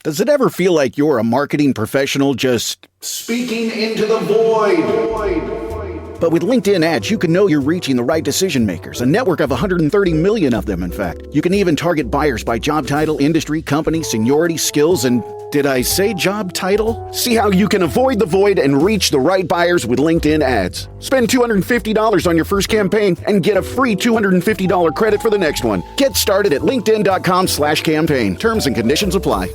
Does it ever feel like you're a marketing professional just speaking into the void? But with LinkedIn ads, you can know you're reaching the right decision makers, a network of 130 million of them, in fact. You can even target buyers by job title, industry, company, seniority, skills, and did I say job title? See how you can avoid the void and reach the right buyers with LinkedIn ads. Spend $250 on your first campaign and get a free $250 credit for the next one. Get started at linkedin.com/campaign. Terms and conditions apply.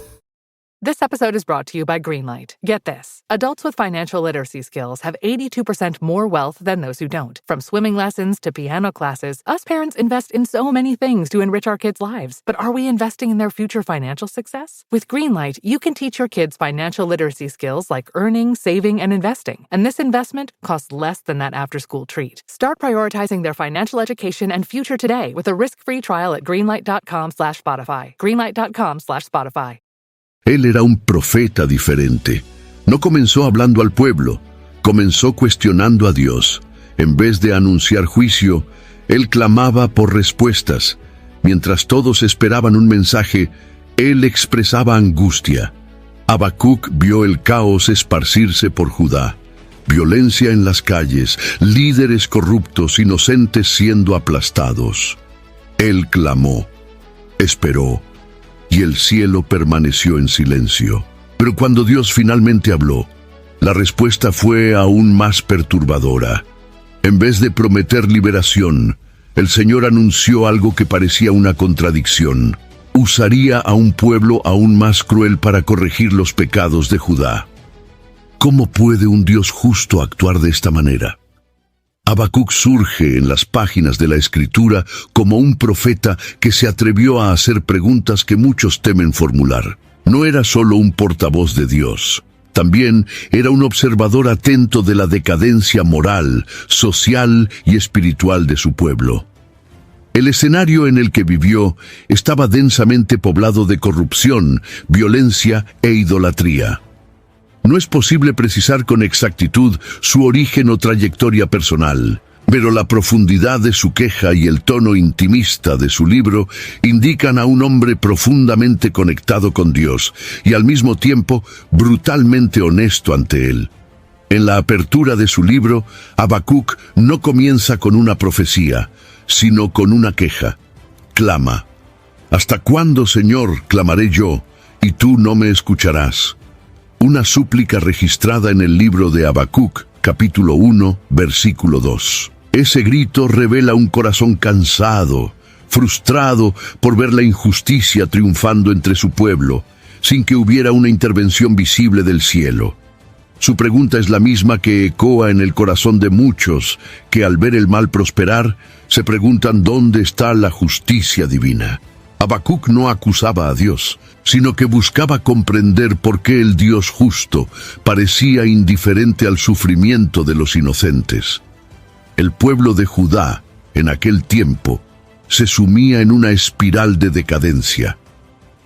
This episode is brought to you by Greenlight. Get this. Adults with financial literacy skills have 82% more wealth than those who don't. From swimming lessons to piano classes, us parents invest in so many things to enrich our kids' lives. But are we investing in their future financial success? With Greenlight, you can teach your kids financial literacy skills like earning, saving, and investing. And this investment costs less than that after-school treat. Start prioritizing their financial education and future today with a risk-free trial at greenlight.com/Spotify. Greenlight.com/Spotify. Él era un profeta diferente. No comenzó hablando al pueblo, comenzó cuestionando a Dios. En vez de anunciar juicio, él clamaba por respuestas. Mientras todos esperaban un mensaje, él expresaba angustia. Habacuc vio el caos esparcirse por Judá. Violencia en las calles, líderes corruptos, inocentes siendo aplastados. Él clamó, esperó, y el cielo permaneció en silencio. Pero cuando Dios finalmente habló, la respuesta fue aún más perturbadora. En vez de prometer liberación, el Señor anunció algo que parecía una contradicción. Usaría a un pueblo aún más cruel para corregir los pecados de Judá. ¿Cómo puede un Dios justo actuar de esta manera? Habacuc surge en las páginas de la Escritura como un profeta que se atrevió a hacer preguntas que muchos temen formular. No era solo un portavoz de Dios, también era un observador atento de la decadencia moral, social y espiritual de su pueblo. El escenario en el que vivió estaba densamente poblado de corrupción, violencia e idolatría. No es posible precisar con exactitud su origen o trayectoria personal, pero la profundidad de su queja y el tono intimista de su libro indican a un hombre profundamente conectado con Dios y al mismo tiempo brutalmente honesto ante Él. En la apertura de su libro, Habacuc no comienza con una profecía, sino con una queja. Clama: ¿hasta cuándo, Señor, clamaré yo, y tú no me escucharás? Una súplica registrada en el libro de Habacuc, capítulo 1, versículo 2. Ese grito revela un corazón cansado, frustrado por ver la injusticia triunfando entre su pueblo, sin que hubiera una intervención visible del cielo. Su pregunta es la misma que ecoa en el corazón de muchos, que al ver el mal prosperar, se preguntan dónde está la justicia divina. Habacuc no acusaba a Dios, sino que buscaba comprender por qué el Dios justo parecía indiferente al sufrimiento de los inocentes. El pueblo de Judá, en aquel tiempo, se sumía en una espiral de decadencia.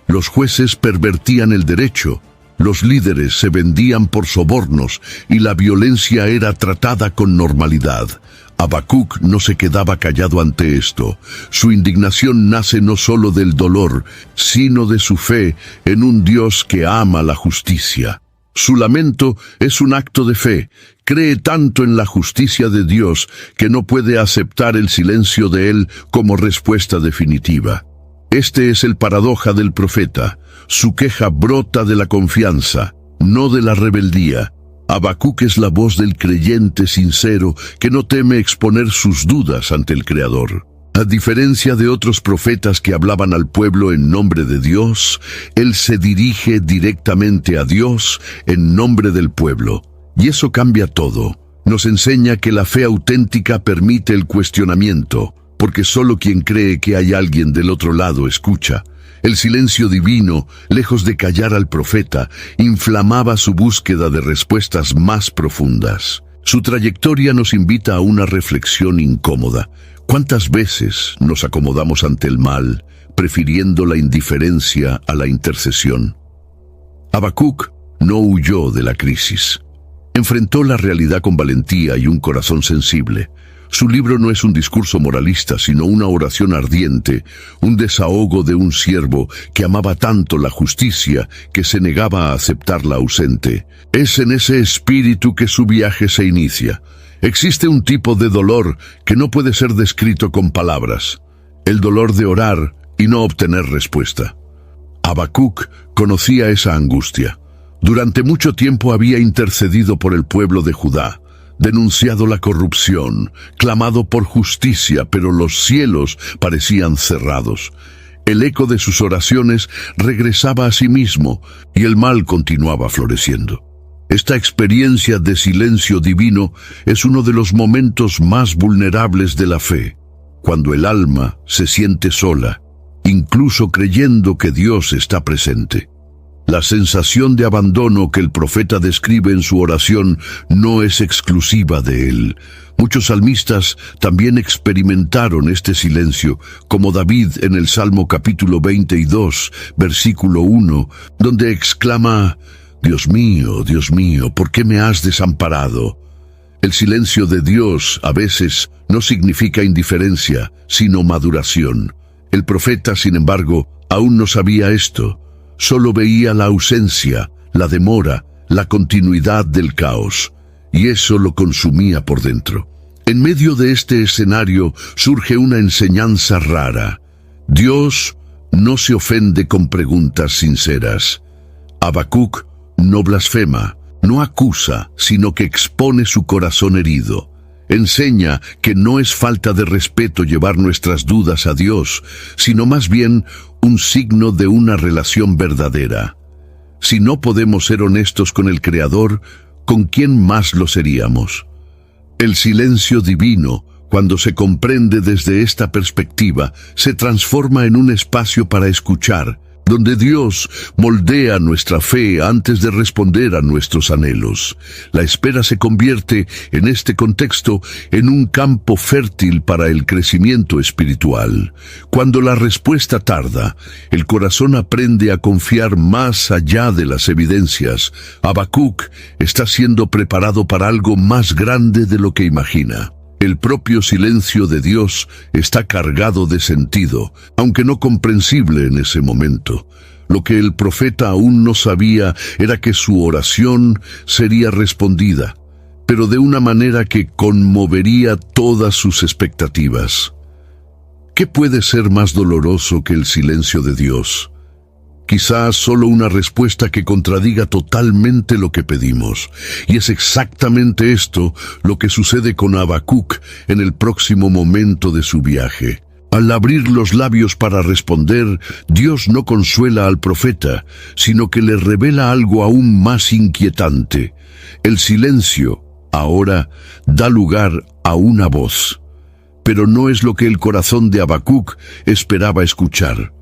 Los jueces pervertían el derecho, los líderes se vendían por sobornos y la violencia era tratada con normalidad. Habacuc no se quedaba callado ante esto. Su indignación nace no solo del dolor, sino de su fe en un Dios que ama la justicia. Su lamento es un acto de fe. Cree tanto en la justicia de Dios que no puede aceptar el silencio de Él como respuesta definitiva. Este es el paradoja del profeta. Su queja brota de la confianza, no de la rebeldía. Habacuc es la voz del creyente sincero que no teme exponer sus dudas ante el Creador. A diferencia de otros profetas que hablaban al pueblo en nombre de Dios, él se dirige directamente a Dios en nombre del pueblo. Y eso cambia todo. Nos enseña que la fe auténtica permite el cuestionamiento, porque solo quien cree que hay alguien del otro lado escucha. El silencio divino, lejos de callar al profeta, inflamaba su búsqueda de respuestas más profundas. Su trayectoria nos invita a una reflexión incómoda. ¿Cuántas veces nos acomodamos ante el mal, prefiriendo la indiferencia a la intercesión? Habacuc no huyó de la crisis. Enfrentó la realidad con valentía y un corazón sensible. Su libro no es un discurso moralista, sino una oración ardiente, un desahogo de un siervo que amaba tanto la justicia que se negaba a aceptarla ausente. Es en ese espíritu que su viaje se inicia. Existe un tipo de dolor que no puede ser descrito con palabras: el dolor de orar y no obtener respuesta. Habacuc conocía esa angustia. Durante mucho tiempo había intercedido por el pueblo de Judá, denunciado la corrupción, clamado por justicia, pero los cielos parecían cerrados. El eco de sus oraciones regresaba a sí mismo y el mal continuaba floreciendo. Esta experiencia de silencio divino es uno de los momentos más vulnerables de la fe, cuando el alma se siente sola, incluso creyendo que Dios está presente. La sensación de abandono que el profeta describe en su oración no es exclusiva de él. Muchos salmistas también experimentaron este silencio, como David en el Salmo capítulo 22, versículo 1, donde exclama: Dios mío, ¿por qué me has desamparado? El silencio de Dios a veces no significa indiferencia, sino maduración. El profeta, sin embargo, aún no sabía esto. Solo veía la ausencia, la demora, la continuidad del caos, y eso lo consumía por dentro. En medio de este escenario surge una enseñanza rara. Dios no se ofende con preguntas sinceras. Habacuc no blasfema, no acusa, sino que expone su corazón herido. Enseña que no es falta de respeto llevar nuestras dudas a Dios, sino más bien un signo de una relación verdadera. Si no podemos ser honestos con el Creador, ¿con quién más lo seríamos? El silencio divino, cuando se comprende desde esta perspectiva, se transforma en un espacio para escuchar, donde Dios moldea nuestra fe antes de responder a nuestros anhelos. La espera se convierte, en este contexto, en un campo fértil para el crecimiento espiritual. Cuando la respuesta tarda, el corazón aprende a confiar más allá de las evidencias. Habacuc está siendo preparado para algo más grande de lo que imagina. El propio silencio de Dios está cargado de sentido, aunque no comprensible en ese momento. Lo que el profeta aún no sabía era que su oración sería respondida, pero de una manera que conmovería todas sus expectativas. ¿Qué puede ser más doloroso que el silencio de Dios? Quizás solo una respuesta que contradiga totalmente lo que pedimos. Y es exactamente esto lo que sucede con Habacuc en el próximo momento de su viaje. Al abrir los labios para responder, Dios no consuela al profeta, sino que le revela algo aún más inquietante. El silencio, ahora, da lugar a una voz. Pero no es lo que el corazón de Habacuc esperaba escuchar.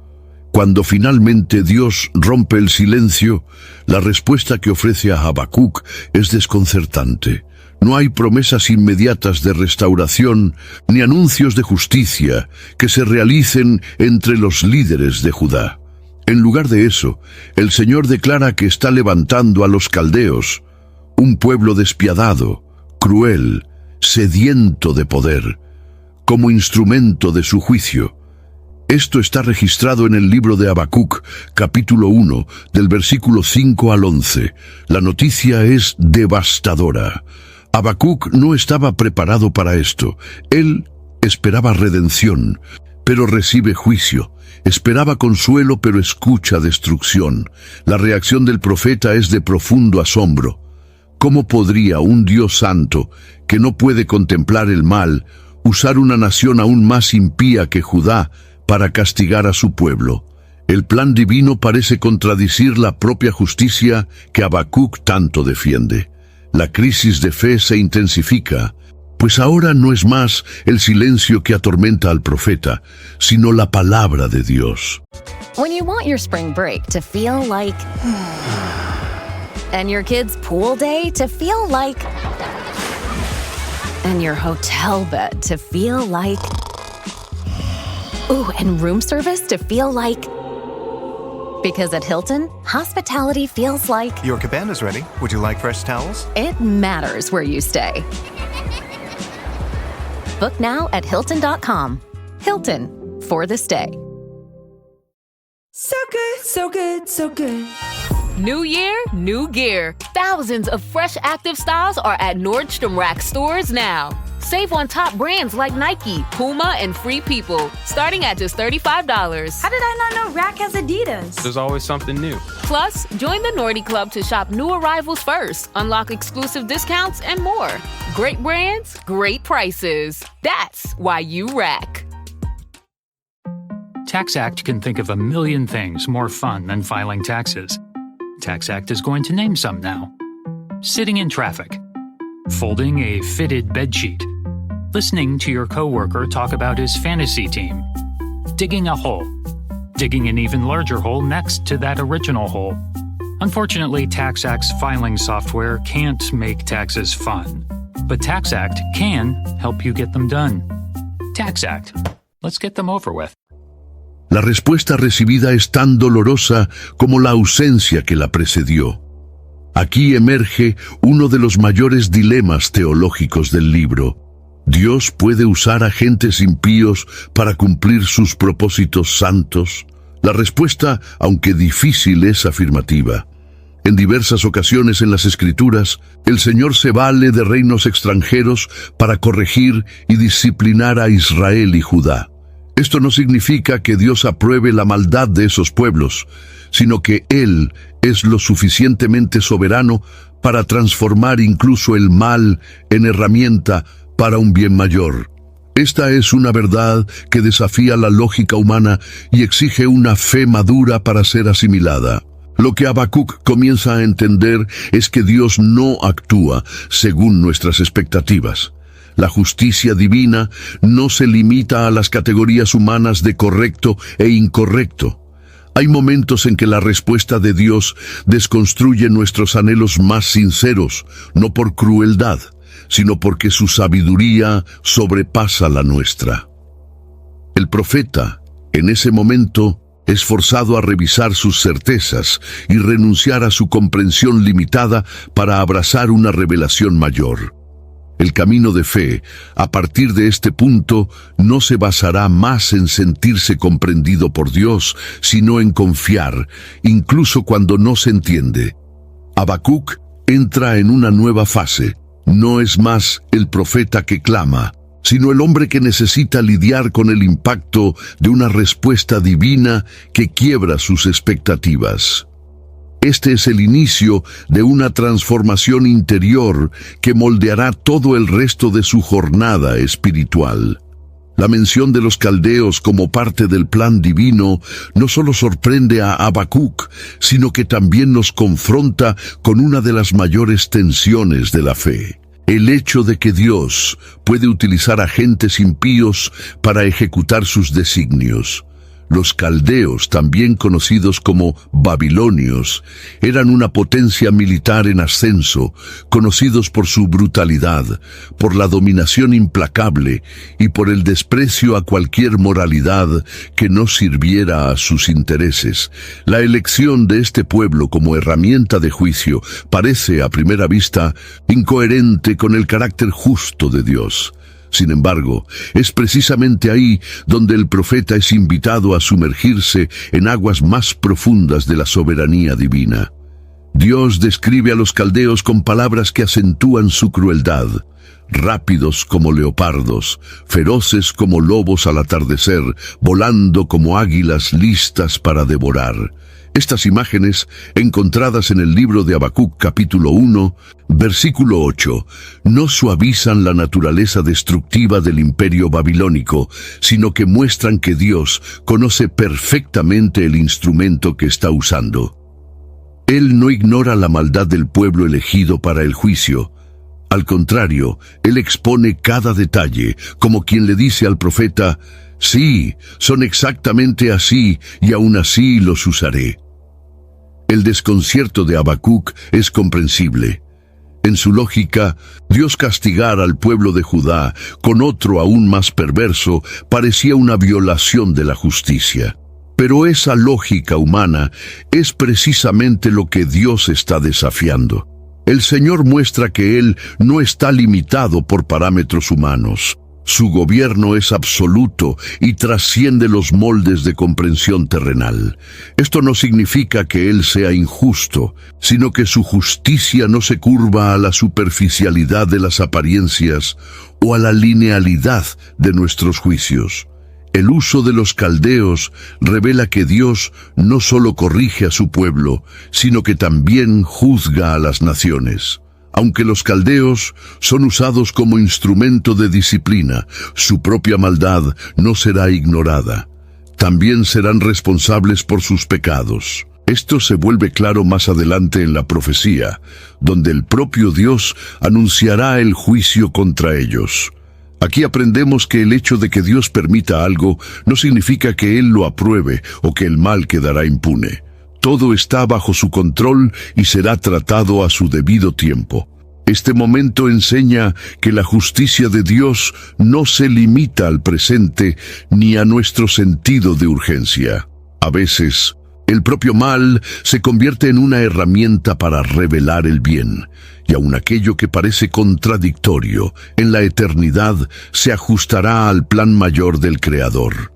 Cuando finalmente Dios rompe el silencio, la respuesta que ofrece a Habacuc es desconcertante. No hay promesas inmediatas de restauración ni anuncios de justicia que se realicen entre los líderes de Judá. En lugar de eso, el Señor declara que está levantando a los caldeos, un pueblo despiadado, cruel, sediento de poder, como instrumento de su juicio. Esto está registrado en el libro de Habacuc, capítulo 1, del versículo 5 al 11. La noticia es devastadora. Habacuc no estaba preparado para esto. Él esperaba redención, pero recibe juicio. Esperaba consuelo, pero escucha destrucción. La reacción del profeta es de profundo asombro. ¿Cómo podría un Dios santo, que no puede contemplar el mal, usar una nación aún más impía que Judá para castigar a su pueblo? El plan divino parece contradecir la propia justicia que Habacuc tanto defiende. La crisis de fe se intensifica, pues ahora no es más el silencio que atormenta al profeta, sino la palabra de Dios. When you want your spring break to feel like... and your kids' pool day to feel like... and your hotel bed to feel like... ooh, and room service to feel like... Because at Hilton, hospitality feels like... Your cabana's ready. Would you like fresh towels? It matters where you stay. Book now at Hilton.com. Hilton, for the stay. So good, so good, so good. New year, new gear. Thousands of fresh active styles are at Nordstrom Rack stores now. Save on top brands like Nike, Puma, and Free People, starting at just $35. How did I not know Rack has Adidas? There's always something new. Plus, join the Nordy Club to shop new arrivals first, unlock exclusive discounts, and more. Great brands, great prices. That's why you Rack. TaxAct can think of a million things more fun than filing taxes. TaxAct is going to name some now. Sitting in traffic. Folding a fitted bedsheet. Listening to your coworker talk about his fantasy team. Digging a hole. Digging an even larger hole next to that original hole. Unfortunately, TaxAct's filing software can't make taxes fun. But TaxAct can help you get them done. TaxAct. Let's get them over with. La respuesta recibida es tan dolorosa como la ausencia que la precedió. Aquí emerge uno de los mayores dilemas teológicos del libro. ¿Dios puede usar a agentes impíos para cumplir sus propósitos santos? La respuesta, aunque difícil, es afirmativa. En diversas ocasiones en las Escrituras, el Señor se vale de reinos extranjeros para corregir y disciplinar a Israel y Judá. Esto no significa que Dios apruebe la maldad de esos pueblos, sino que Él es lo suficientemente soberano para transformar incluso el mal en herramienta para un bien mayor. Esta es una verdad que desafía la lógica humana y exige una fe madura para ser asimilada. Lo que Habacuc comienza a entender es que Dios no actúa según nuestras expectativas. La justicia divina no se limita a las categorías humanas de correcto e incorrecto. Hay momentos en que la respuesta de Dios desconstruye nuestros anhelos más sinceros, no por crueldad, sino porque su sabiduría sobrepasa la nuestra. El profeta, en ese momento, es forzado a revisar sus certezas y renunciar a su comprensión limitada para abrazar una revelación mayor. El camino de fe, a partir de este punto, no se basará más en sentirse comprendido por Dios, sino en confiar, incluso cuando no se entiende. Habacuc entra en una nueva fase. No es más el profeta que clama, sino el hombre que necesita lidiar con el impacto de una respuesta divina que quiebra sus expectativas. Este es el inicio de una transformación interior que moldeará todo el resto de su jornada espiritual. La mención de los caldeos como parte del plan divino no solo sorprende a Habacuc, sino que también nos confronta con una de las mayores tensiones de la fe. El hecho de que Dios puede utilizar agentes impíos para ejecutar sus designios. Los caldeos, también conocidos como babilonios, eran una potencia militar en ascenso, conocidos por su brutalidad, por la dominación implacable y por el desprecio a cualquier moralidad que no sirviera a sus intereses. La elección de este pueblo como herramienta de juicio parece, a primera vista, incoherente con el carácter justo de Dios. Sin embargo, es precisamente ahí donde el profeta es invitado a sumergirse en aguas más profundas de la soberanía divina. Dios describe a los caldeos con palabras que acentúan su crueldad. Rápidos como leopardos, feroces como lobos al atardecer, volando como águilas listas para devorar. Estas imágenes, encontradas en el libro de Habacuc capítulo 1, versículo 8, no suavizan la naturaleza destructiva del imperio babilónico, sino que muestran que Dios conoce perfectamente el instrumento que está usando. Él no ignora la maldad del pueblo elegido para el juicio. Al contrario, Él expone cada detalle, como quien le dice al profeta, «Sí, son exactamente así, y aún así los usaré». El desconcierto de Habacuc es comprensible. En su lógica, Dios castigar al pueblo de Judá con otro aún más perverso parecía una violación de la justicia. Pero esa lógica humana es precisamente lo que Dios está desafiando. El Señor muestra que Él no está limitado por parámetros humanos. Su gobierno es absoluto y trasciende los moldes de comprensión terrenal. Esto no significa que Él sea injusto, sino que su justicia no se curva a la superficialidad de las apariencias o a la linealidad de nuestros juicios. El uso de los caldeos revela que Dios no solo corrige a su pueblo, sino que también juzga a las naciones. Aunque los caldeos son usados como instrumento de disciplina, su propia maldad no será ignorada. También serán responsables por sus pecados. Esto se vuelve claro más adelante en la profecía, donde el propio Dios anunciará el juicio contra ellos. Aquí aprendemos que el hecho de que Dios permita algo no significa que Él lo apruebe o que el mal quedará impune. Todo está bajo su control y será tratado a su debido tiempo. Este momento enseña que la justicia de Dios no se limita al presente ni a nuestro sentido de urgencia. A veces, el propio mal se convierte en una herramienta para revelar el bien, y aun aquello que parece contradictorio en la eternidad se ajustará al plan mayor del Creador.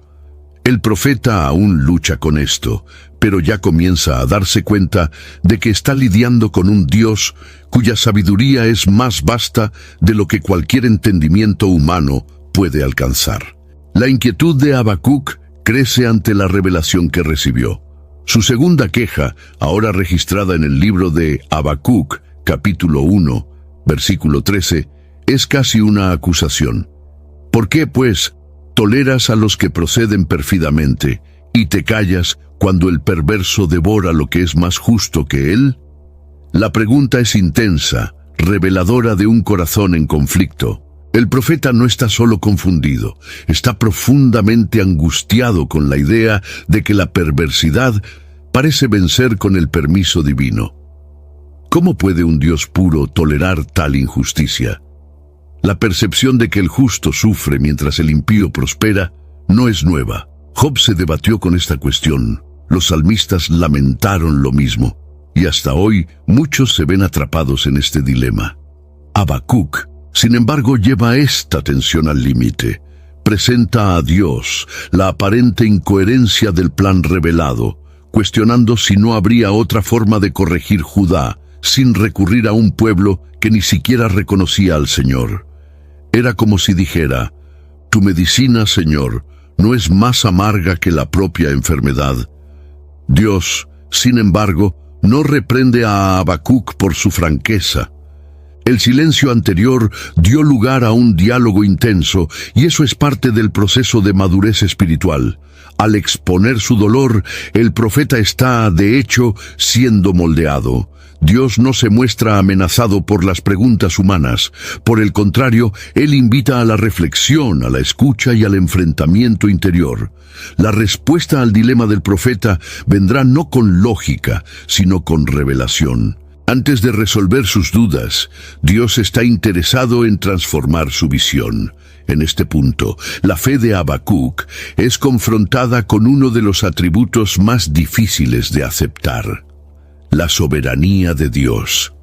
El profeta aún lucha con esto, pero ya comienza a darse cuenta de que está lidiando con un Dios cuya sabiduría es más vasta de lo que cualquier entendimiento humano puede alcanzar. La inquietud de Habacuc crece ante la revelación que recibió. Su segunda queja, ahora registrada en el libro de Habacuc, capítulo 1, versículo 13, es casi una acusación. ¿Por qué, pues, toleras a los que proceden pérfidamente y te callas cuando el perverso devora lo que es más justo que él? La pregunta es intensa, reveladora de un corazón en conflicto. El profeta no está solo confundido, está profundamente angustiado con la idea de que la perversidad parece vencer con el permiso divino. ¿Cómo puede un Dios puro tolerar tal injusticia? La percepción de que el justo sufre mientras el impío prospera no es nueva. Job se debatió con esta cuestión. Los salmistas lamentaron lo mismo. Y hasta hoy muchos se ven atrapados en este dilema. Habacuc, sin embargo, lleva esta tensión al límite. Presenta a Dios la aparente incoherencia del plan revelado, cuestionando si no habría otra forma de corregir Judá sin recurrir a un pueblo que ni siquiera reconocía al Señor. Era como si dijera: «Tu medicina, Señor, no es más amarga que la propia enfermedad». Dios, sin embargo, no reprende a Habacuc por su franqueza. El silencio anterior dio lugar a un diálogo intenso, y eso es parte del proceso de madurez espiritual. Al exponer su dolor, el profeta está, de hecho, siendo moldeado. Dios no se muestra amenazado por las preguntas humanas. Por el contrario, Él invita a la reflexión, a la escucha y al enfrentamiento interior. La respuesta al dilema del profeta vendrá no con lógica, sino con revelación. Antes de resolver sus dudas, Dios está interesado en transformar su visión. En este punto, la fe de Habacuc es confrontada con uno de los atributos más difíciles de aceptar: la soberanía de Dios.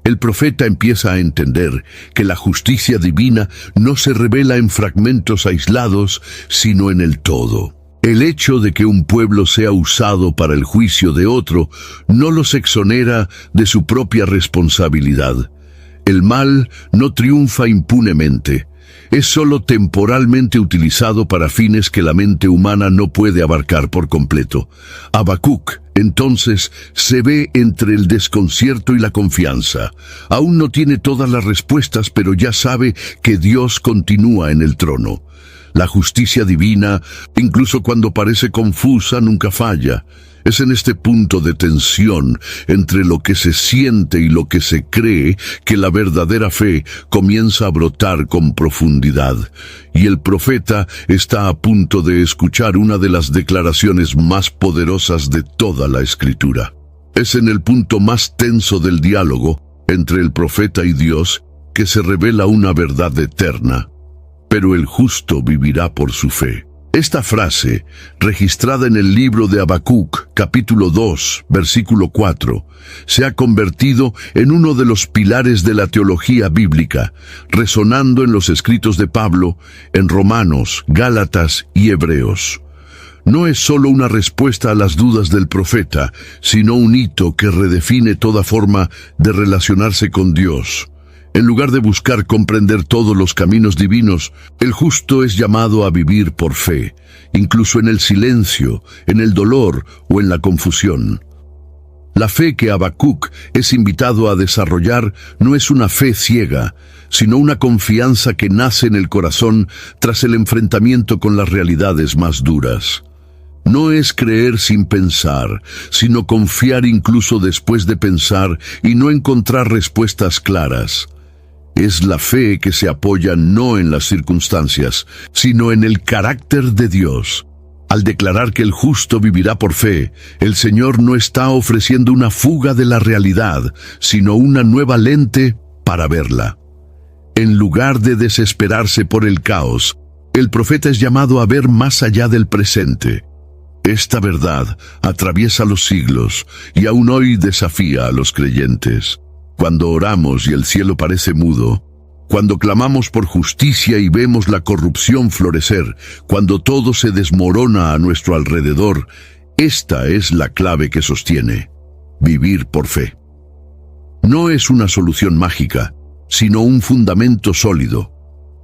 El profeta empieza a entender que la justicia divina no se revela en fragmentos aislados, sino en el todo. El hecho de que un pueblo sea usado para el juicio de otro no los exonera de su propia responsabilidad. El mal no triunfa impunemente. Es solo temporalmente utilizado para fines que la mente humana no puede abarcar por completo. Habacuc, entonces, se ve entre el desconcierto y la confianza. Aún no tiene todas las respuestas, pero ya sabe que Dios continúa en el trono. La justicia divina, incluso cuando parece confusa, nunca falla. Es en este punto de tensión entre lo que se siente y lo que se cree que la verdadera fe comienza a brotar con profundidad. Y el profeta está a punto de escuchar una de las declaraciones más poderosas de toda la Escritura. Es en el punto más tenso del diálogo entre el profeta y Dios que se revela una verdad eterna. Pero el justo vivirá por su fe. Esta frase, registrada en el libro de Habacuc, capítulo 2, versículo 4, se ha convertido en uno de los pilares de la teología bíblica, resonando en los escritos de Pablo, en Romanos, Gálatas y Hebreos. No es solo una respuesta a las dudas del profeta, sino un hito que redefine toda forma de relacionarse con Dios. En lugar de buscar comprender todos los caminos divinos, el justo es llamado a vivir por fe, incluso en el silencio, en el dolor o en la confusión. La fe que Habacuc es invitado a desarrollar no es una fe ciega, sino una confianza que nace en el corazón tras el enfrentamiento con las realidades más duras. No es creer sin pensar, sino confiar incluso después de pensar y no encontrar respuestas claras. Es la fe que se apoya no en las circunstancias, sino en el carácter de Dios. Al declarar que el justo vivirá por fe, el Señor no está ofreciendo una fuga de la realidad, sino una nueva lente para verla. En lugar de desesperarse por el caos, el profeta es llamado a ver más allá del presente. Esta verdad atraviesa los siglos y aún hoy desafía a los creyentes. Cuando oramos y el cielo parece mudo, cuando clamamos por justicia y vemos la corrupción florecer, cuando todo se desmorona a nuestro alrededor, esta es la clave que sostiene: vivir por fe. No es una solución mágica, sino un fundamento sólido.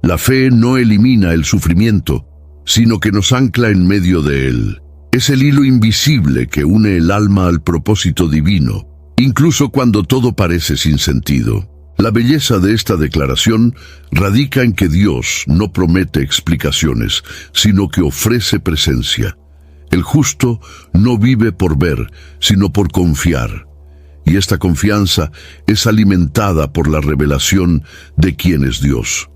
La fe no elimina el sufrimiento, sino que nos ancla en medio de él. Es el hilo invisible que une el alma al propósito divino, incluso cuando todo parece sin sentido. La belleza de esta declaración radica en que Dios no promete explicaciones, sino que ofrece presencia. El justo no vive por ver, sino por confiar. Y esta confianza es alimentada por la revelación de quién es Dios.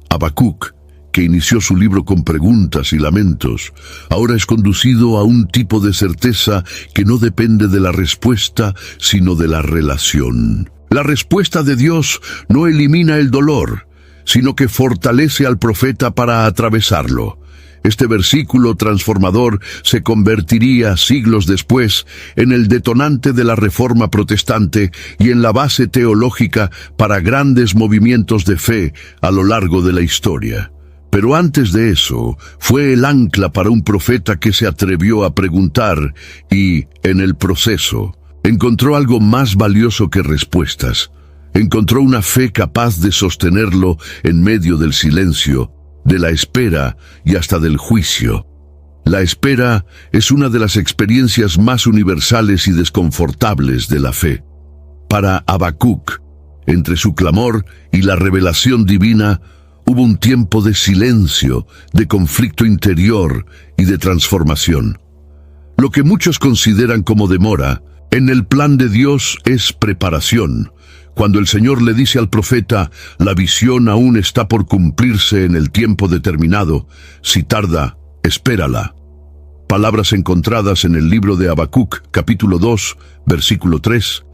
Habacuc, que inició su libro con preguntas y lamentos, ahora es conducido a un tipo de certeza que no depende de la respuesta, sino de la relación. La respuesta de Dios no elimina el dolor, sino que fortalece al profeta para atravesarlo. Este versículo transformador se convertiría siglos después en el detonante de la Reforma Protestante y en la base teológica para grandes movimientos de fe a lo largo de la historia. Pero antes de eso, fue el ancla para un profeta que se atrevió a preguntar y, en el proceso, encontró algo más valioso que respuestas. Encontró una fe capaz de sostenerlo en medio del silencio, de la espera y hasta del juicio. La espera es una de las experiencias más universales y desconfortables de la fe. Para Habacuc, entre su clamor y la revelación divina, hubo un tiempo de silencio, de conflicto interior y de transformación. Lo que muchos consideran como demora, en el plan de Dios es preparación. Cuando el Señor le dice al profeta, la visión aún está por cumplirse en el tiempo determinado, si tarda, espérala. Palabras encontradas en el libro de Habacuc, capítulo 2, versículo 3.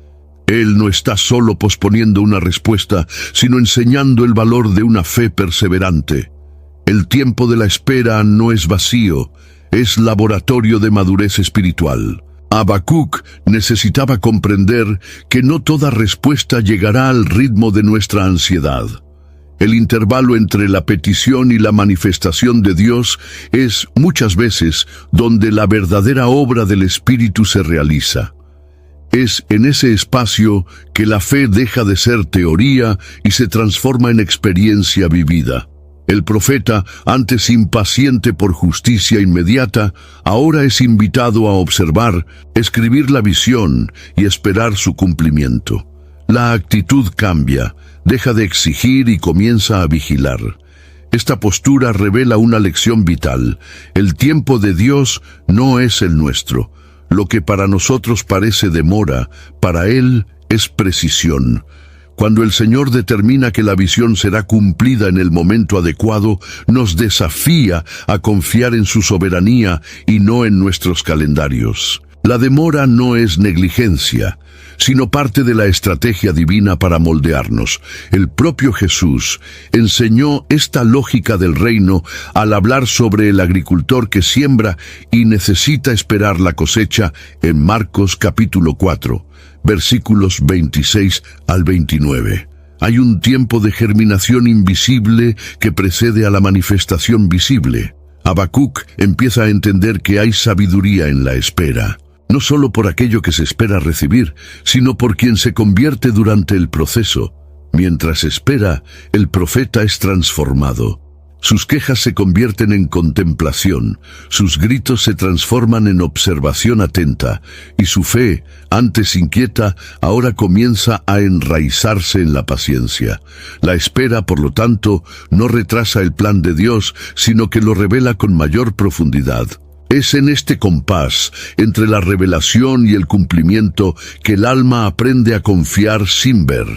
Él no está solo posponiendo una respuesta, sino enseñando el valor de una fe perseverante. El tiempo de la espera no es vacío, es laboratorio de madurez espiritual. Habacuc necesitaba comprender que no toda respuesta llegará al ritmo de nuestra ansiedad. El intervalo entre la petición y la manifestación de Dios es muchas veces donde la verdadera obra del Espíritu se realiza. Es en ese espacio que la fe deja de ser teoría y se transforma en experiencia vivida. El profeta, antes impaciente por justicia inmediata, ahora es invitado a observar, escribir la visión y esperar su cumplimiento. La actitud cambia, deja de exigir y comienza a vigilar. Esta postura revela una lección vital. El tiempo de Dios no es el nuestro. Lo que para nosotros parece demora, para Él es precisión. Cuando el Señor determina que la visión será cumplida en el momento adecuado, nos desafía a confiar en su soberanía y no en nuestros calendarios. La demora no es negligencia, sino parte de la estrategia divina para moldearnos. El propio Jesús enseñó esta lógica del reino al hablar sobre el agricultor que siembra y necesita esperar la cosecha en Marcos capítulo 4, versículos 26 al 29. Hay un tiempo de germinación invisible que precede a la manifestación visible. Habacuc empieza a entender que hay sabiduría en la espera. No solo por aquello que se espera recibir, sino por quien se convierte durante el proceso. Mientras espera, el profeta es transformado. Sus quejas se convierten en contemplación, sus gritos se transforman en observación atenta, y su fe, antes inquieta, ahora comienza a enraizarse en la paciencia. La espera, por lo tanto, no retrasa el plan de Dios, sino que lo revela con mayor profundidad. Es en este compás, entre la revelación y el cumplimiento, que el alma aprende a confiar sin ver.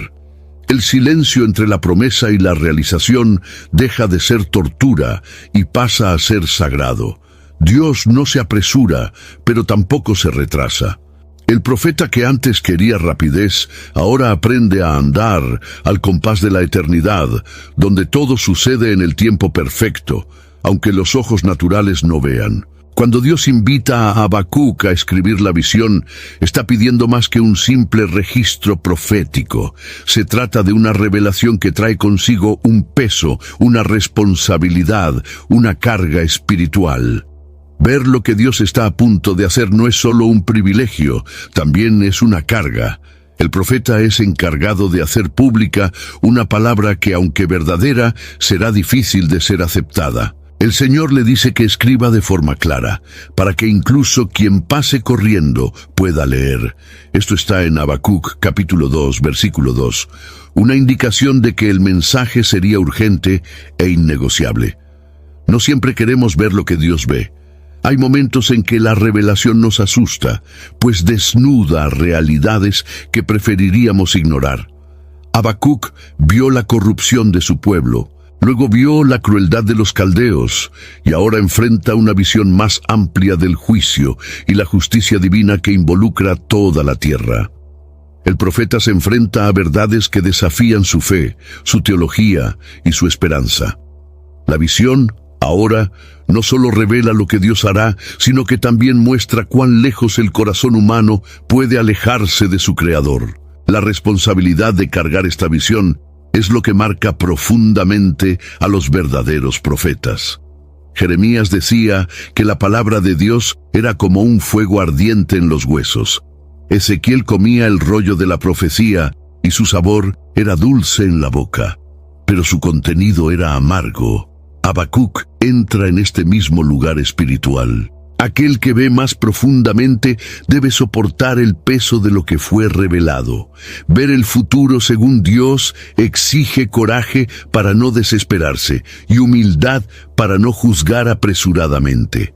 El silencio entre la promesa y la realización deja de ser tortura y pasa a ser sagrado. Dios no se apresura, pero tampoco se retrasa. El profeta que antes quería rapidez, ahora aprende a andar al compás de la eternidad, donde todo sucede en el tiempo perfecto, aunque los ojos naturales no vean. Cuando Dios invita a Habacuc a escribir la visión, está pidiendo más que un simple registro profético. Se trata de una revelación que trae consigo un peso, una responsabilidad, una carga espiritual. Ver lo que Dios está a punto de hacer no es solo un privilegio, también es una carga. El profeta es encargado de hacer pública una palabra que, aunque verdadera, será difícil de ser aceptada. El Señor le dice que escriba de forma clara, para que incluso quien pase corriendo pueda leer. Esto está en Habacuc capítulo 2, versículo 2. Una indicación de que el mensaje sería urgente e innegociable. No siempre queremos ver lo que Dios ve. Hay momentos en que la revelación nos asusta, pues desnuda realidades que preferiríamos ignorar. Habacuc vio la corrupción de su pueblo. Luego vio la crueldad de los caldeos y ahora enfrenta una visión más amplia del juicio y la justicia divina que involucra toda la tierra. El profeta se enfrenta a verdades que desafían su fe, su teología y su esperanza. La visión, ahora, no solo revela lo que Dios hará, sino que también muestra cuán lejos el corazón humano puede alejarse de su Creador. La responsabilidad de cargar esta visión es lo que marca profundamente a los verdaderos profetas. Jeremías decía que la palabra de Dios era como un fuego ardiente en los huesos. Ezequiel comía el rollo de la profecía y su sabor era dulce en la boca, pero su contenido era amargo. Habacuc entra en este mismo lugar espiritual. Aquel que ve más profundamente debe soportar el peso de lo que fue revelado. Ver el futuro según Dios exige coraje para no desesperarse y humildad para no juzgar apresuradamente.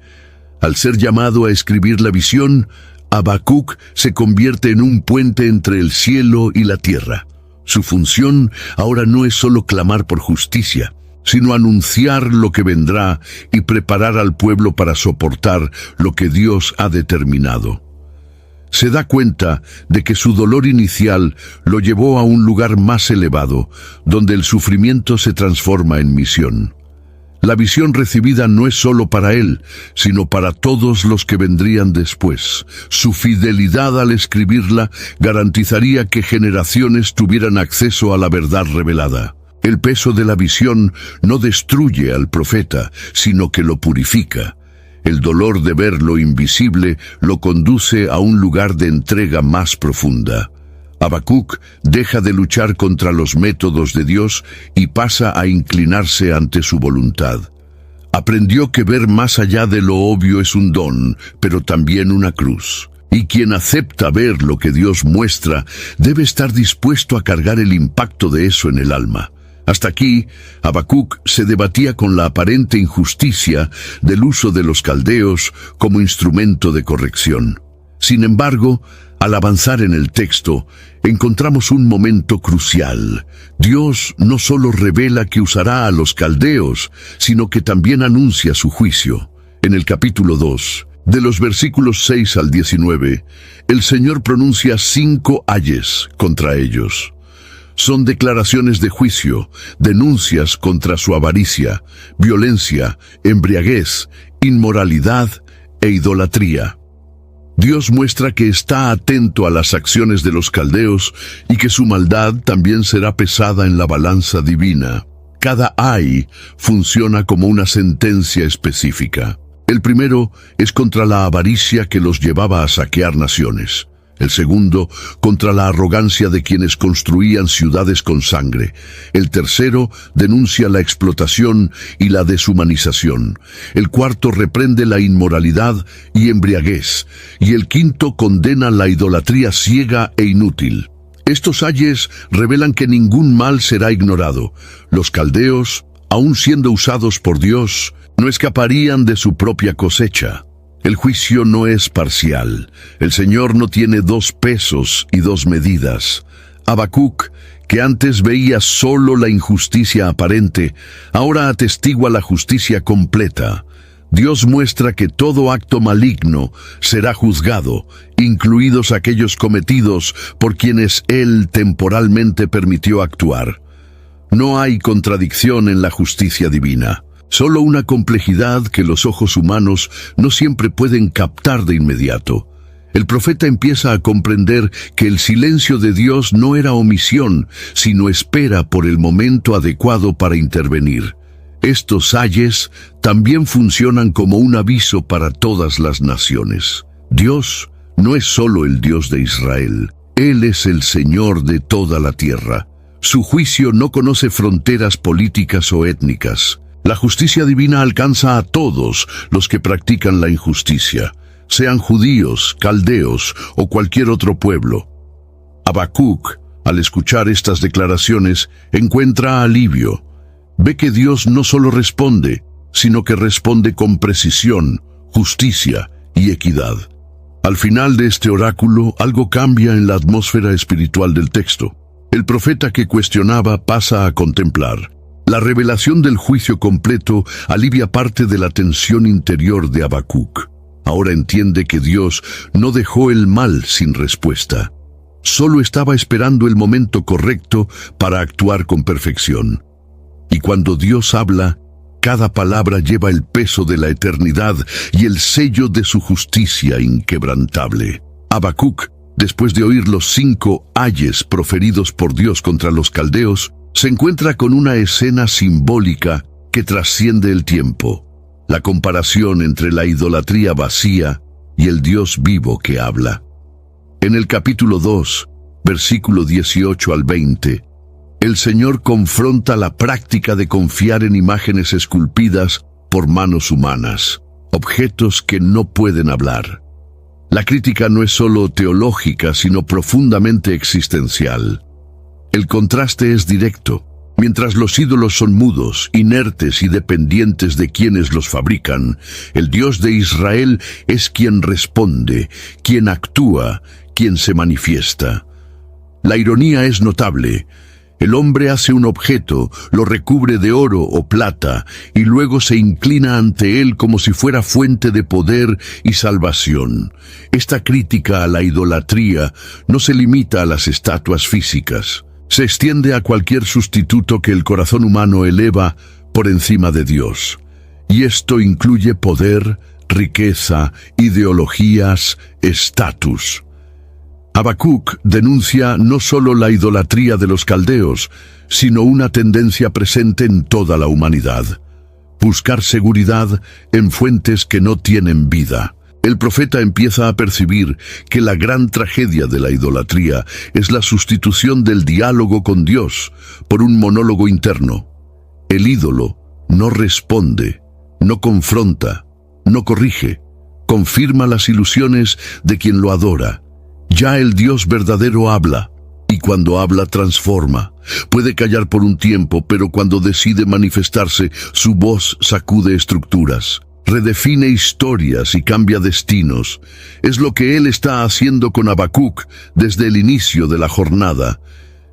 Al ser llamado a escribir la visión, Habacuc se convierte en un puente entre el cielo y la tierra. Su función ahora no es solo clamar por justicia, sino anunciar lo que vendrá y preparar al pueblo para soportar lo que Dios ha determinado. Se da cuenta de que su dolor inicial lo llevó a un lugar más elevado, donde el sufrimiento se transforma en misión. La visión recibida no es solo para él, sino para todos los que vendrían después. Su fidelidad al escribirla garantizaría que generaciones tuvieran acceso a la verdad revelada. El peso de la visión no destruye al profeta, sino que lo purifica. El dolor de ver lo invisible lo conduce a un lugar de entrega más profunda. Habacuc deja de luchar contra los métodos de Dios y pasa a inclinarse ante su voluntad. Aprendió que ver más allá de lo obvio es un don, pero también una cruz. Y quien acepta ver lo que Dios muestra debe estar dispuesto a cargar el impacto de eso en el alma. Hasta aquí, Habacuc se debatía con la aparente injusticia del uso de los caldeos como instrumento de corrección. Sin embargo, al avanzar en el texto, encontramos un momento crucial. Dios no solo revela que usará a los caldeos, sino que también anuncia su juicio. En el capítulo 2, De los versículos 6 al 19, el Señor pronuncia 5 ayes contra ellos. Son declaraciones de juicio, denuncias contra su avaricia, violencia, embriaguez, inmoralidad e idolatría. Dios muestra que está atento a las acciones de los caldeos y que su maldad también será pesada en la balanza divina. Cada ay funciona como una sentencia específica. El primero es contra la avaricia que los llevaba a saquear naciones. El segundo, contra la arrogancia de quienes construían ciudades con sangre. El tercero, denuncia la explotación y la deshumanización. El cuarto, reprende la inmoralidad y embriaguez. Y el quinto, condena la idolatría ciega e inútil. Estos ayes revelan que ningún mal será ignorado. Los caldeos, aun siendo usados por Dios, no escaparían de su propia cosecha. El juicio no es parcial. El Señor no tiene 2 pesos y 2 medidas. Habacuc, que antes veía solo la injusticia aparente, ahora atestigua la justicia completa. Dios muestra que todo acto maligno será juzgado, incluidos aquellos cometidos por quienes Él temporalmente permitió actuar. No hay contradicción en la justicia divina. Solo una complejidad que los ojos humanos no siempre pueden captar de inmediato. El profeta empieza a comprender que el silencio de Dios no era omisión, sino espera por el momento adecuado para intervenir. Estos ayes también funcionan como un aviso para todas las naciones. Dios no es solo el Dios de Israel, Él es el Señor de toda la tierra. Su juicio no conoce fronteras políticas o étnicas. La justicia divina alcanza a todos los que practican la injusticia, sean judíos, caldeos o cualquier otro pueblo. Habacuc, al escuchar estas declaraciones, encuentra alivio. Ve que Dios no solo responde, sino que responde con precisión, justicia y equidad. Al final de este oráculo, algo cambia en la atmósfera espiritual del texto. El profeta que cuestionaba pasa a contemplar. La revelación del juicio completo alivia parte de la tensión interior de Habacuc. Ahora entiende que Dios no dejó el mal sin respuesta. Solo estaba esperando el momento correcto para actuar con perfección. Y cuando Dios habla, cada palabra lleva el peso de la eternidad y el sello de su justicia inquebrantable. Habacuc, después de oír los 5 ayes proferidos por Dios contra los caldeos, se encuentra con una escena simbólica que trasciende el tiempo, la comparación entre la idolatría vacía y el Dios vivo que habla. En el capítulo 2, versículo 18 al 20, el Señor confronta la práctica de confiar en imágenes esculpidas por manos humanas, objetos que no pueden hablar. La crítica no es solo teológica, sino profundamente existencial. El contraste es directo. Mientras los ídolos son mudos, inertes y dependientes de quienes los fabrican, el Dios de Israel es quien responde, quien actúa, quien se manifiesta. La ironía es notable. El hombre hace un objeto, lo recubre de oro o plata, y luego se inclina ante él como si fuera fuente de poder y salvación. Esta crítica a la idolatría no se limita a las estatuas físicas. Se extiende a cualquier sustituto que el corazón humano eleva por encima de Dios. Y esto incluye poder, riqueza, ideologías, estatus. Habacuc denuncia no solo la idolatría de los caldeos, sino una tendencia presente en toda la humanidad. Buscar seguridad en fuentes que no tienen vida. El profeta empieza a percibir que la gran tragedia de la idolatría es la sustitución del diálogo con Dios por un monólogo interno. El ídolo no responde, no confronta, no corrige, confirma las ilusiones de quien lo adora. Ya el Dios verdadero habla, y cuando habla transforma. Puede callar por un tiempo, pero cuando decide manifestarse, su voz sacude estructuras. Redefine historias y cambia destinos. Es lo que Él está haciendo con Habacuc desde el inicio de la jornada.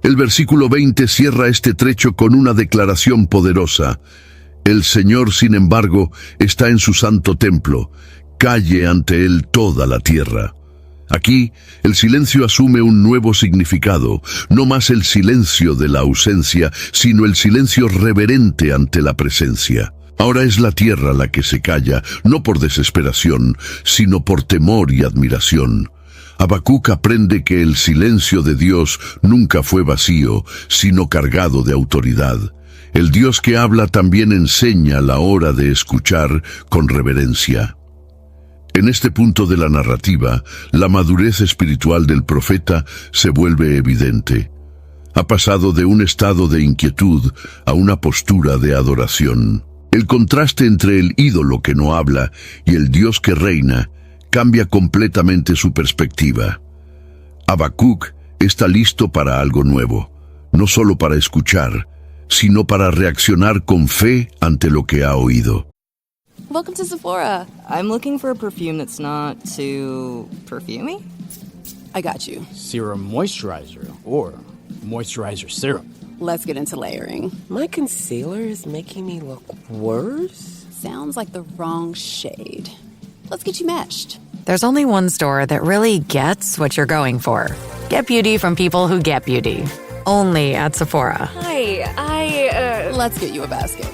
El versículo 20 cierra este trecho con una declaración poderosa. El Señor, sin embargo, está en su santo templo. calle ante él toda la tierra. Aquí, el silencio asume un nuevo significado, no más el silencio de la ausencia, sino el silencio reverente ante la presencia. Ahora es la tierra la que se calla, no por desesperación, sino por temor y admiración. Habacuc aprende que el silencio de Dios nunca fue vacío, sino cargado de autoridad. El Dios que habla también enseña la hora de escuchar con reverencia. En este punto de la narrativa, la madurez espiritual del profeta se vuelve evidente. Ha pasado de un estado de inquietud a una postura de adoración. El contraste entre el ídolo que no habla y el Dios que reina cambia completamente su perspectiva. Habacuc está listo para algo nuevo, no solo para escuchar, sino para reaccionar con fe ante lo que ha oído. Welcome to Sephora. I'm looking for a perfume that's not too perfumey. I got you. Serum moisturizer or moisturizer serum. Let's get into layering. My concealer is making me look worse. Sounds like the wrong shade. Let's get you matched. There's only one store that really gets what you're going for. Get beauty from people who get beauty. Only at Sephora. Let's get you a basket.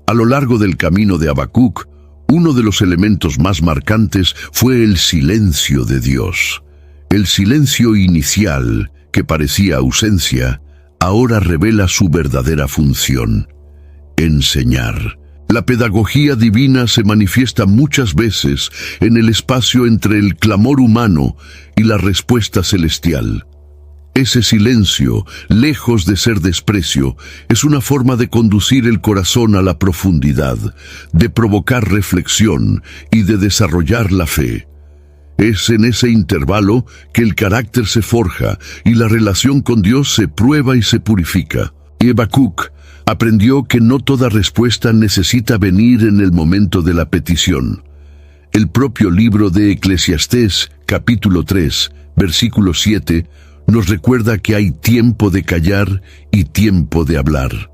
A lo largo del camino de Habacuc, uno de los elementos más marcantes fue el silencio de Dios. El silencio inicial, que parecía ausencia, ahora revela su verdadera función: enseñar. La pedagogía divina se manifiesta muchas veces en el espacio entre el clamor humano y la respuesta celestial. Ese silencio, lejos de ser desprecio, es una forma de conducir el corazón a la profundidad, de provocar reflexión y de desarrollar la fe. Es en ese intervalo que el carácter se forja y la relación con Dios se prueba y se purifica. Y Habacuc aprendió que no toda respuesta necesita venir en el momento de la petición. El propio libro de Eclesiastés, capítulo 3, versículo 7, nos recuerda que hay tiempo de callar y tiempo de hablar.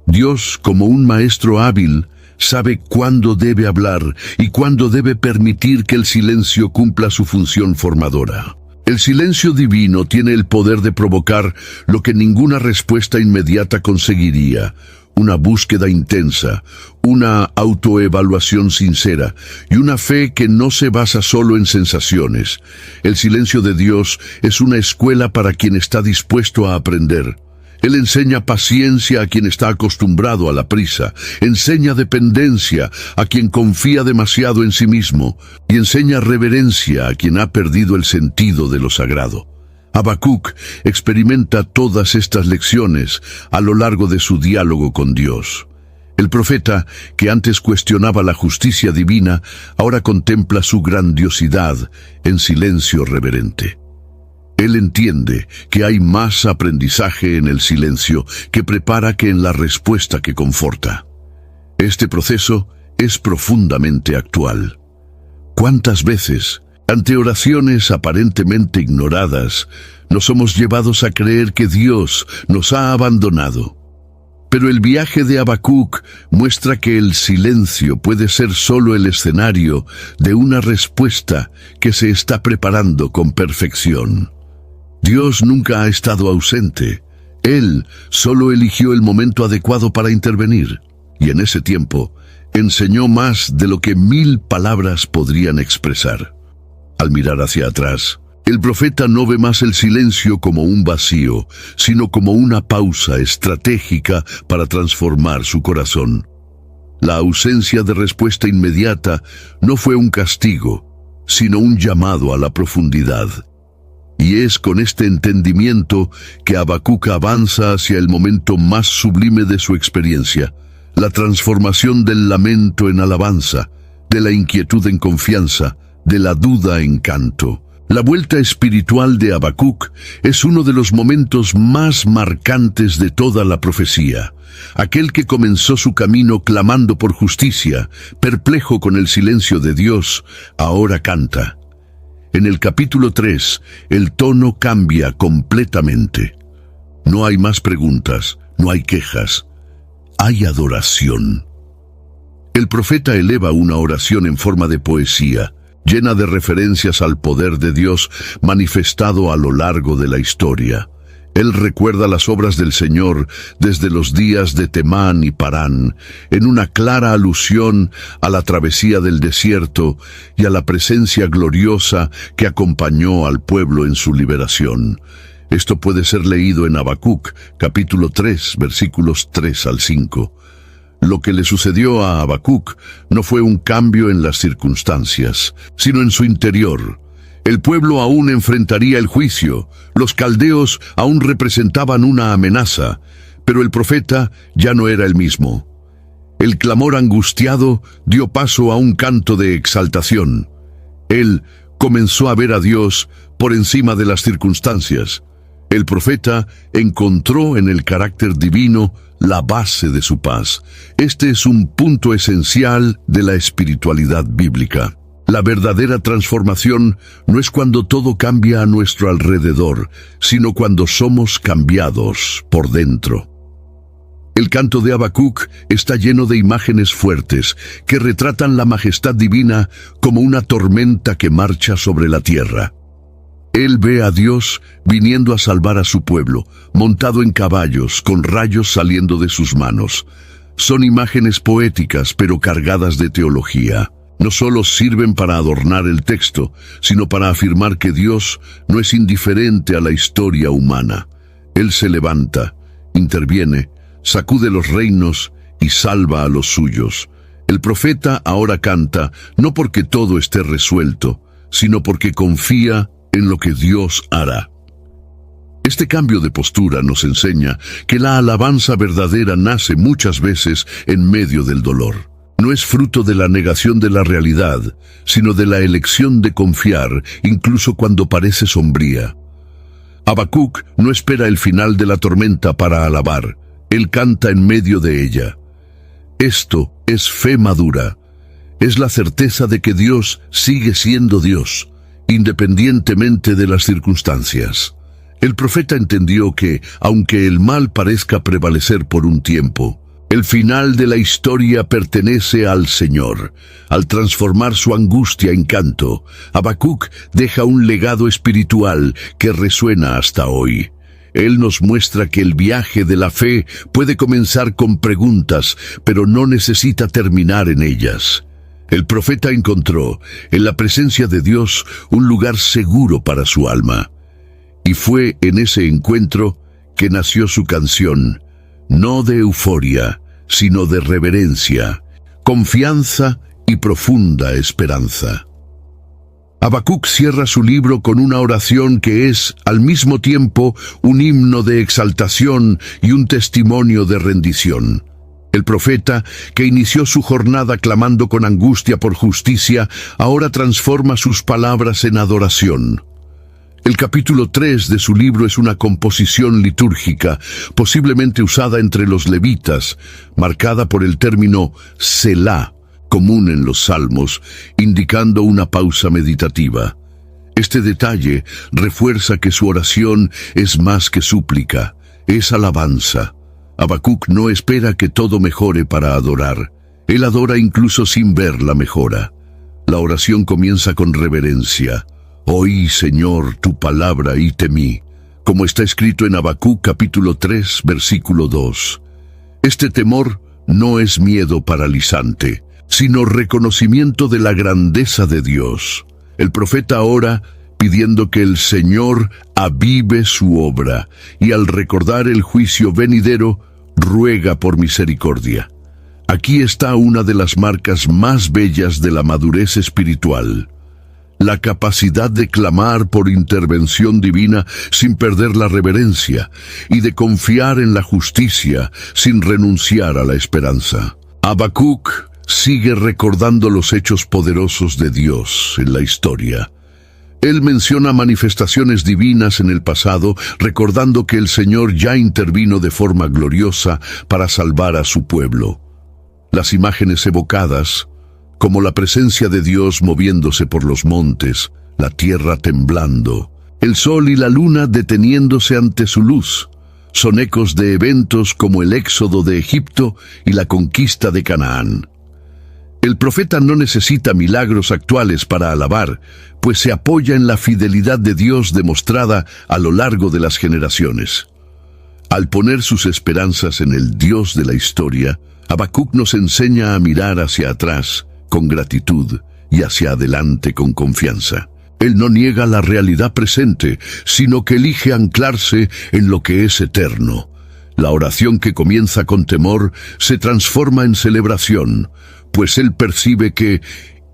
Dios, como un maestro hábil, sabe cuándo debe hablar y cuándo debe permitir que el silencio cumpla su función formadora. El silencio divino tiene el poder de provocar lo que ninguna respuesta inmediata conseguiría: una búsqueda intensa, una autoevaluación sincera y una fe que no se basa solo en sensaciones. El silencio de Dios es una escuela para quien está dispuesto a aprender. Él enseña paciencia a quien está acostumbrado a la prisa, enseña dependencia a quien confía demasiado en sí mismo y enseña reverencia a quien ha perdido el sentido de lo sagrado. Habacuc experimenta todas estas lecciones a lo largo de su diálogo con Dios. El profeta, que antes cuestionaba la justicia divina, ahora contempla su grandiosidad en silencio reverente. Él entiende que hay más aprendizaje en el silencio que prepara que en la respuesta que conforta. Este proceso es profundamente actual. ¿Cuántas veces, ante oraciones aparentemente ignoradas, nos somos llevados a creer que Dios nos ha abandonado? Pero el viaje de Habacuc muestra que el silencio puede ser solo el escenario de una respuesta que se está preparando con perfección. Dios nunca ha estado ausente. Él solo eligió el momento adecuado para intervenir, y en ese tiempo enseñó más de lo que 1000 palabras podrían expresar. Al mirar hacia atrás, el profeta no ve más el silencio como un vacío, sino como una pausa estratégica para transformar su corazón. La ausencia de respuesta inmediata no fue un castigo, sino un llamado a la profundidad. Y es con este entendimiento que Habacuc avanza hacia el momento más sublime de su experiencia: la transformación del lamento en alabanza, de la inquietud en confianza, de la duda en canto. La vuelta espiritual de Habacuc es uno de los momentos más marcantes de toda la profecía. Aquel que comenzó su camino clamando por justicia, perplejo con el silencio de Dios, ahora canta. En el capítulo 3, el tono cambia completamente. No hay más preguntas, no hay quejas, hay adoración. El profeta eleva una oración en forma de poesía, llena de referencias al poder de Dios manifestado a lo largo de la historia. Él recuerda las obras del Señor desde los días de Temán y Parán, en una clara alusión a la travesía del desierto y a la presencia gloriosa que acompañó al pueblo en su liberación. Esto puede ser leído en Habacuc, capítulo 3, versículos 3 al 5. Lo que le sucedió a Habacuc no fue un cambio en las circunstancias, sino en su interior. El pueblo aún enfrentaría el juicio, los caldeos aún representaban una amenaza, pero el profeta ya no era el mismo. El clamor angustiado dio paso a un canto de exaltación. Él comenzó a ver a Dios por encima de las circunstancias. El profeta encontró en el carácter divino la base de su paz. Este es un punto esencial de la espiritualidad bíblica. La verdadera transformación no es cuando todo cambia a nuestro alrededor, sino cuando somos cambiados por dentro. El canto de Habacuc está lleno de imágenes fuertes que retratan la majestad divina como una tormenta que marcha sobre la tierra. Él ve a Dios viniendo a salvar a su pueblo, montado en caballos, con rayos saliendo de sus manos. Son imágenes poéticas, pero cargadas de teología. No solo sirven para adornar el texto, sino para afirmar que Dios no es indiferente a la historia humana. Él se levanta, interviene, sacude los reinos y salva a los suyos. El profeta ahora canta, no porque todo esté resuelto, sino porque confía en lo que Dios hará. Este cambio de postura nos enseña que la alabanza verdadera nace muchas veces en medio del dolor. No es fruto de la negación de la realidad, sino de la elección de confiar, incluso cuando parece sombría. Habacuc no espera el final de la tormenta para alabar, él canta en medio de ella. Esto es fe madura, es la certeza de que Dios sigue siendo Dios, independientemente de las circunstancias. El profeta entendió que, aunque el mal parezca prevalecer por un tiempo, el final de la historia pertenece al Señor. Al transformar su angustia en canto, Habacuc deja un legado espiritual que resuena hasta hoy. Él nos muestra que el viaje de la fe puede comenzar con preguntas, pero no necesita terminar en ellas. El profeta encontró en la presencia de Dios un lugar seguro para su alma. Y fue en ese encuentro que nació su canción, no de euforia, sino de reverencia, confianza y profunda esperanza. Habacuc cierra su libro con una oración que es, al mismo tiempo, un himno de exaltación y un testimonio de rendición. El profeta, que inició su jornada clamando con angustia por justicia, ahora transforma sus palabras en adoración. El capítulo 3 de su libro es una composición litúrgica, posiblemente usada entre los levitas, marcada por el término Selah, común en los salmos, indicando una pausa meditativa. Este detalle refuerza que su oración es más que súplica, es alabanza. Habacuc no espera que todo mejore para adorar. Él adora incluso sin ver la mejora. La oración comienza con reverencia. Oí, Señor, tu palabra y temí, como está escrito en Habacuc capítulo 3, versículo 2. Este temor no es miedo paralizante, sino reconocimiento de la grandeza de Dios. El profeta ora pidiendo que el Señor avive su obra, y al recordar el juicio venidero, ruega por misericordia. Aquí está una de las marcas más bellas de la madurez espiritual: la capacidad de clamar por intervención divina sin perder la reverencia, y de confiar en la justicia sin renunciar a la esperanza. Habacuc sigue recordando los hechos poderosos de Dios en la historia. Él menciona manifestaciones divinas en el pasado, recordando que el Señor ya intervino de forma gloriosa para salvar a su pueblo. Las imágenes evocadas, como la presencia de Dios moviéndose por los montes, la tierra temblando, el sol y la luna deteniéndose ante su luz, son ecos de eventos como el éxodo de Egipto y la conquista de Canaán. El profeta no necesita milagros actuales para alabar, pues se apoya en la fidelidad de Dios demostrada a lo largo de las generaciones. Al poner sus esperanzas en el Dios de la historia, Habacuc nos enseña a mirar hacia atrás con gratitud y hacia adelante con confianza. Él no niega la realidad presente, sino que elige anclarse en lo que es eterno. La oración que comienza con temor se transforma en celebración, pues él percibe que,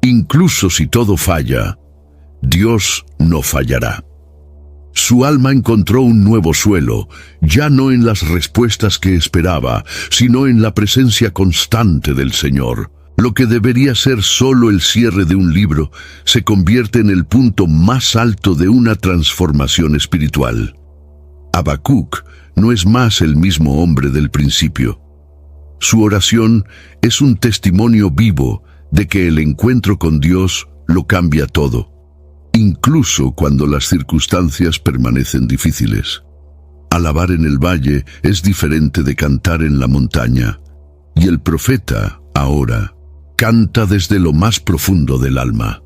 incluso si todo falla, Dios no fallará. Su alma encontró un nuevo suelo, ya no en las respuestas que esperaba, sino en la presencia constante del Señor. Lo que debería ser solo el cierre de un libro se convierte en el punto más alto de una transformación espiritual. Habacuc no es más el mismo hombre del principio. Su oración es un testimonio vivo de que el encuentro con Dios lo cambia todo, incluso cuando las circunstancias permanecen difíciles. Alabar en el valle es diferente de cantar en la montaña, y el profeta, ahora, canta desde lo más profundo del alma.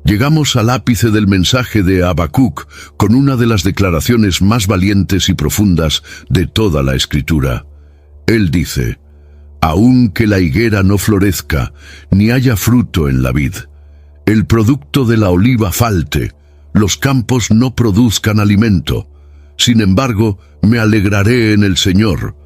Llegamos al ápice del mensaje de Habacuc con una de las declaraciones más valientes y profundas de toda la Escritura. Él dice: «Aunque la higuera no florezca, ni haya fruto en la vid, el producto de la oliva falte, los campos no produzcan alimento, sin embargo, me alegraré en el Señor».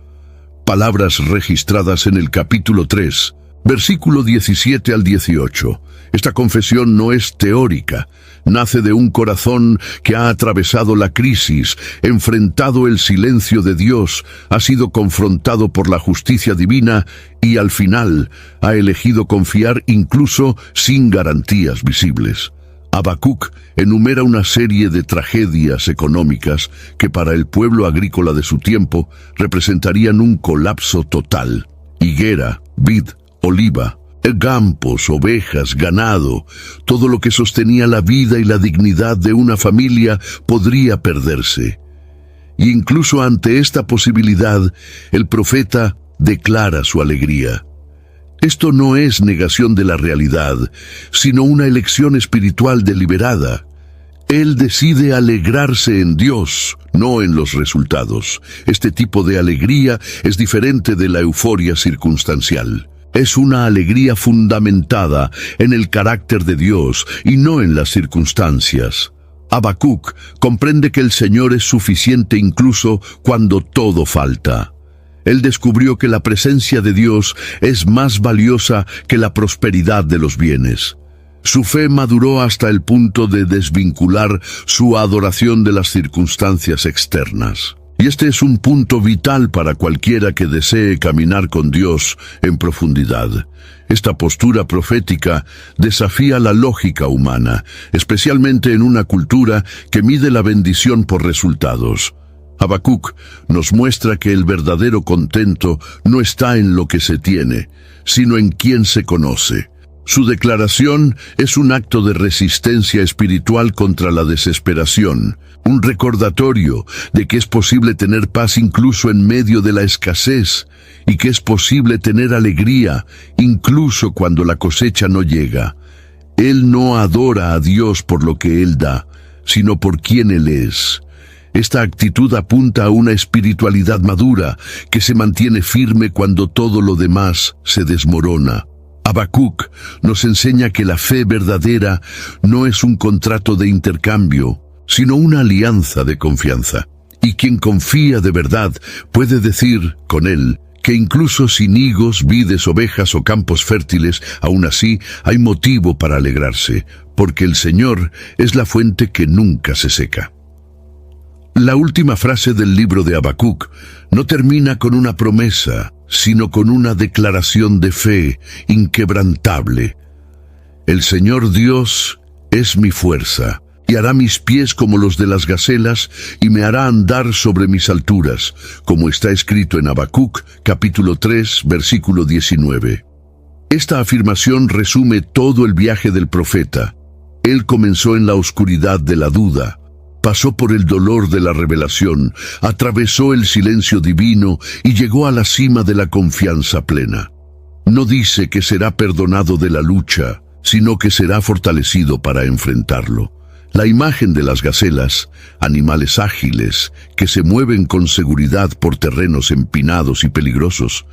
Palabras registradas en el capítulo 3, versículo 17 al 18. Esta confesión no es teórica, nace de un corazón que ha atravesado la crisis, enfrentado el silencio de Dios, ha sido confrontado por la justicia divina y al final ha elegido confiar incluso sin garantías visibles. Habacuc enumera una serie de tragedias económicas que para el pueblo agrícola de su tiempo representarían un colapso total. Higuera, vid, oliva, campos, ovejas, ganado, todo lo que sostenía la vida y la dignidad de una familia podría perderse. Y incluso ante esta posibilidad, el profeta declara su alegría. Esto no es negación de la realidad, sino una elección espiritual deliberada. Él decide alegrarse en Dios, no en los resultados. Este tipo de alegría es diferente de la euforia circunstancial. Es una alegría fundamentada en el carácter de Dios y no en las circunstancias. Habacuc comprende que el Señor es suficiente incluso cuando todo falta. Él descubrió que la presencia de Dios es más valiosa que la prosperidad de los bienes. Su fe maduró hasta el punto de desvincular su adoración de las circunstancias externas. Y este es un punto vital para cualquiera que desee caminar con Dios en profundidad. Esta postura profética desafía la lógica humana, especialmente en una cultura que mide la bendición por resultados. Habacuc nos muestra que el verdadero contento no está en lo que se tiene, sino en quien se conoce. Su declaración es un acto de resistencia espiritual contra la desesperación, un recordatorio de que es posible tener paz incluso en medio de la escasez y que es posible tener alegría incluso cuando la cosecha no llega. Él no adora a Dios por lo que Él da, sino por quien Él es. Esta actitud apunta a una espiritualidad madura que se mantiene firme cuando todo lo demás se desmorona. Habacuc nos enseña que la fe verdadera no es un contrato de intercambio, sino una alianza de confianza. Y quien confía de verdad puede decir con él que incluso sin higos, vides, ovejas o campos fértiles, aún así hay motivo para alegrarse, porque el Señor es la fuente que nunca se seca. La última frase del libro de Habacuc no termina con una promesa, sino con una declaración de fe inquebrantable. El Señor Dios es mi fuerza, y hará mis pies como los de las gacelas, y me hará andar sobre mis alturas, como está escrito en Habacuc, capítulo 3, versículo 19. Esta afirmación resume todo el viaje del profeta. Él comenzó en la oscuridad de la duda, pasó por el dolor de la revelación, atravesó el silencio divino y llegó a la cima de la confianza plena. no dice que será perdonado de la lucha, sino que será fortalecido para enfrentarlo. La imagen de las gacelas, animales ágiles que se mueven con seguridad por terrenos empinados y peligrosos,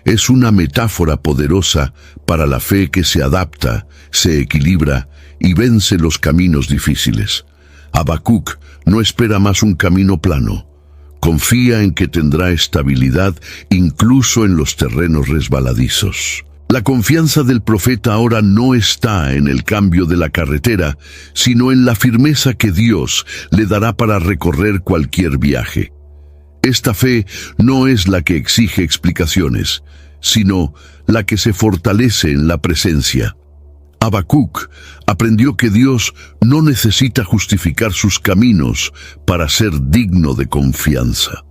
es una metáfora poderosa para la fe que se adapta, se equilibra y vence los caminos difíciles. Habacuc no espera más un camino plano. Confía en que tendrá estabilidad incluso en los terrenos resbaladizos. La confianza del profeta ahora no está en el cambio de la carretera, sino en la firmeza que Dios le dará para recorrer cualquier viaje. Esta fe no es la que exige explicaciones, sino la que se fortalece en la presencia. Habacuc aprendió que Dios no necesita justificar sus caminos para ser digno de confianza.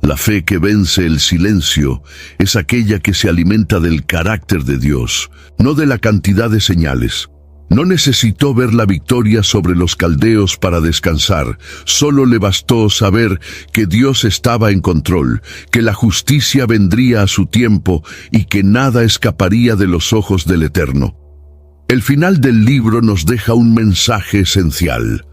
La fe que vence el silencio es aquella que se alimenta del carácter de Dios, no de la cantidad de señales. No necesitó ver la victoria sobre los caldeos para descansar, solo le bastó saber que Dios estaba en control, que la justicia vendría a su tiempo y que nada escaparía de los ojos del Eterno. El final del libro nos deja un mensaje esencial.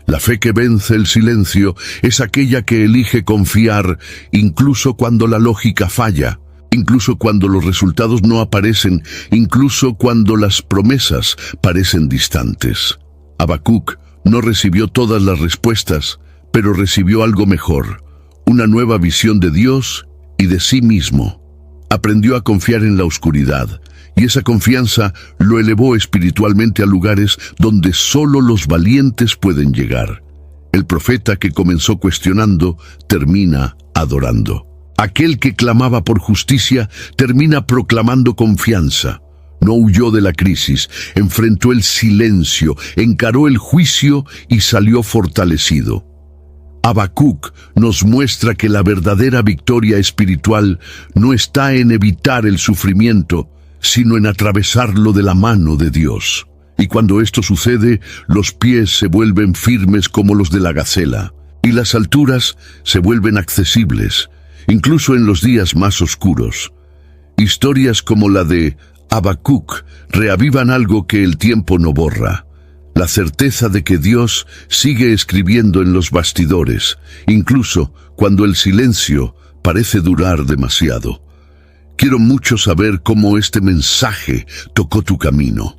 La fe que vence el silencio es aquella que elige confiar incluso cuando la lógica falla, incluso cuando los resultados no aparecen, incluso cuando las promesas parecen distantes. Habacuc no recibió todas las respuestas, pero recibió algo mejor, una nueva visión de Dios y de sí mismo. Aprendió a confiar en la oscuridad, y esa confianza lo elevó espiritualmente a lugares donde solo los valientes pueden llegar. El profeta que comenzó cuestionando termina adorando. Aquel que clamaba por justicia termina proclamando confianza. No huyó de la crisis, enfrentó el silencio, encaró el juicio y salió fortalecido. Habacuc nos muestra que la verdadera victoria espiritual no está en evitar el sufrimiento, sino en atravesarlo de la mano de Dios. Y cuando esto sucede, los pies se vuelven firmes como los de la gacela, y las alturas se vuelven accesibles, incluso en los días más oscuros. Historias como la de Habacuc reavivan algo que el tiempo no borra: la certeza de que Dios sigue escribiendo en los bastidores, incluso cuando el silencio parece durar demasiado. Quiero mucho saber cómo este mensaje tocó tu camino.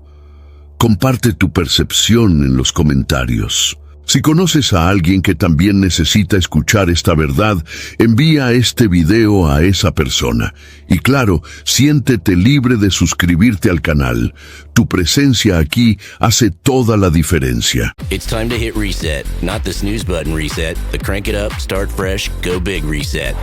Comparte tu percepción en los comentarios. Si conoces a alguien que también necesita escuchar esta verdad, envía este video a esa persona. Y claro, siéntete libre de suscribirte al canal. Tu presencia aquí hace toda la diferencia. It's time to hit reset, not the snooze button reset, the crank it up, start fresh, go big reset.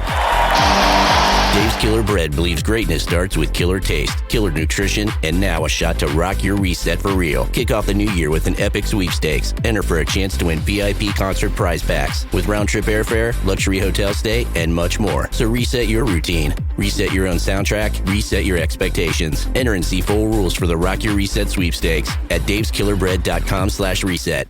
Dave's Killer Bread believes greatness starts with killer taste, killer nutrition, and now a shot to rock your reset for real. Kick off the new year with an epic sweepstakes. Enter for a chance to win VIP concert prize packs with round-trip airfare, luxury hotel stay, and much more. So reset your routine, reset your own soundtrack, reset your expectations. Enter and see full rules for the Rock Your Reset sweepstakes at daveskillerbread.com/reset.